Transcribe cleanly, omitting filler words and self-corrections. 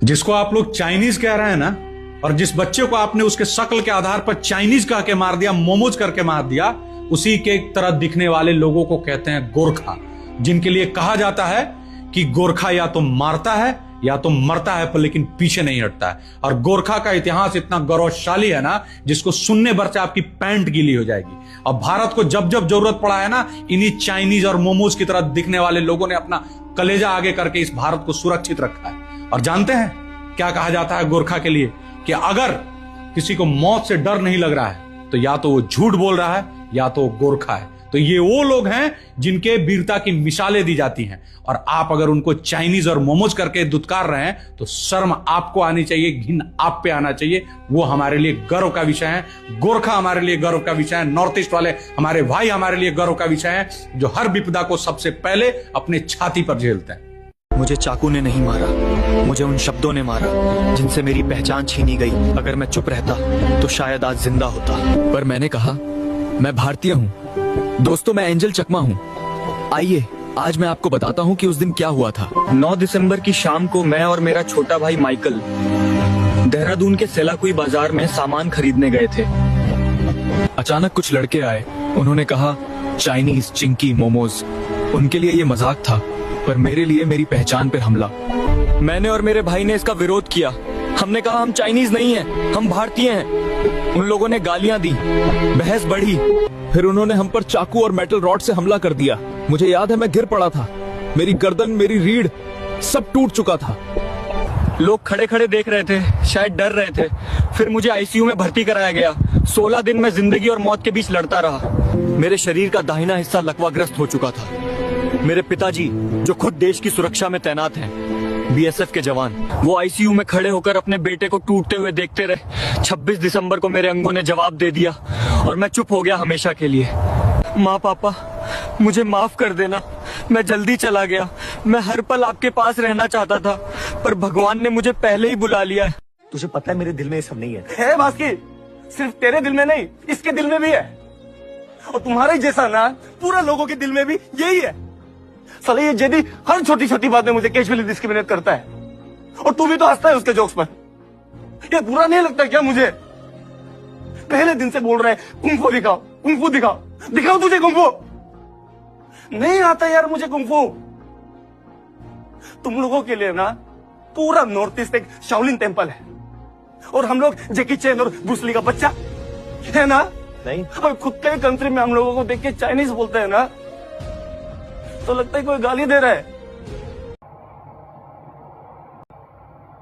जिसको आप लोग चाइनीज कह रहे हैं ना, और जिस बच्चे को आपने उसके शक्ल के आधार पर चाइनीज कह के मार दिया, मोमोज करके मार दिया, उसी के तरह दिखने वाले लोगों को कहते हैं गोरखा, जिनके लिए कहा जाता है कि गोरखा या तो मारता है या तो मरता है, पर लेकिन पीछे नहीं हटता है। और गोरखा का इतिहास इतना गौरवशाली है ना, जिसको सुनने भर से आपकी पैंट गीली हो जाएगी। और भारत को जब जब जरूरत पड़ा है ना, इन्हीं चाइनीज और मोमोज की तरह दिखने वाले लोगों ने अपना कलेजा आगे करके इस भारत को सुरक्षित रखा है। और जानते हैं क्या कहा जाता है गोरखा के लिए? कि अगर किसी को मौत से डर नहीं लग रहा है तो या तो वो झूठ बोल रहा है या तो वो गोरखा है। तो ये वो लोग हैं जिनके वीरता की मिसालें दी जाती हैं, और आप अगर उनको चाइनीज और मोमोज करके दुत्कार रहे हैं तो शर्म आपको आनी चाहिए, घिन आप पे आना चाहिए। वो हमारे लिए गर्व का विषय है, गोरखा हमारे लिए गर्व का विषय है, नॉर्थ ईस्ट वाले हमारे भाई हमारे लिए गर्व का विषय है, जो हर विपदा को सबसे पहले अपने छाती पर झेलते हैं। मुझे चाकू ने नहीं मारा, मुझे उन शब्दों ने मारा जिनसे मेरी पहचान छीनी गई। अगर मैं चुप रहता तो शायद आज जिंदा होता, पर मैंने कहा मैं भारतीय हूँ। दोस्तों, मैं एंजल चकमा हूँ। आइए आज मैं आपको बताता हूँ कि उस दिन क्या हुआ था। 9 दिसंबर की शाम को मैं और मेरा छोटा भाई माइकल देहरादून के सेलाकुई बाजार में सामान खरीदने गए थे। अचानक कुछ लड़के आए, उन्होंने कहा चाइनीज, चिंकी, मोमोज। उनके लिए ये मजाक था, पर मेरे लिए मेरी पहचान पर हमला। मैंने और मेरे भाई ने इसका विरोध किया। हमने कहा हम चाइनीज नहीं हैं, हम भारतीय हैं। उन लोगों ने गालियां दी, बहस बढ़ी, फिर उन्होंने हम पर चाकू और मेटल रॉड से हमला कर दिया। मुझे याद है मैं गिर पड़ा था, मेरी गर्दन, मेरी रीढ़ सब टूट चुका था। लोग खड़े खड़े देख रहे थे, शायद डर रहे थे। फिर मुझे आईसीयू में भर्ती कराया गया। 16 दिन मैं जिंदगी और मौत के बीच लड़ता रहा। मेरे शरीर का दाहिना हिस्सा लकवाग्रस्त हो चुका था। मेरे पिताजी, जो खुद देश की सुरक्षा में तैनात हैं, बीएसएफ के जवान, वो आईसीयू में खड़े होकर अपने बेटे को टूटते हुए देखते रहे। 26 दिसंबर को मेरे अंगों ने जवाब दे दिया और मैं चुप हो गया हमेशा के लिए। माँ, पापा, मुझे माफ कर देना, मैं जल्दी चला गया। मैं हर पल आपके पास रहना चाहता था, पर भगवान ने मुझे पहले ही बुला लिया है। तुझे पता है मेरे दिल में ये सब नहीं है बास्की, सिर्फ तेरे दिल में नहीं, इसके दिल में भी है। और तुम्हारे जैसा ना पूरा लोगों के दिल में भी यही है। साले ये जेदी हर छोटी छोटी बात में मुझे कैजुअली डिस्क्रिमिनेट करता है, और तू भी तो हंसता है उसके जोक्स पर। ये बुरा नहीं लगता क्या मुझे? पहले दिन से बोल रहा है कुंफू दिखाओ, कुंफू दिखाओ, दिखाओ तुझे कुंफू। नहीं आता यार मुझे कुंफू। तुम लोगों के लिए ना पूरा नॉर्थ ईस्ट एक शाओलिन टेम्पल है, और हम लोग जैकी चैन और ब्रूस ली का बच्चा है ना। नहीं, और खुद के कंट्री में हम लोगों को देख के चाइनीज बोलते हैं ना, तो लगता है कोई गाली दे रहा है।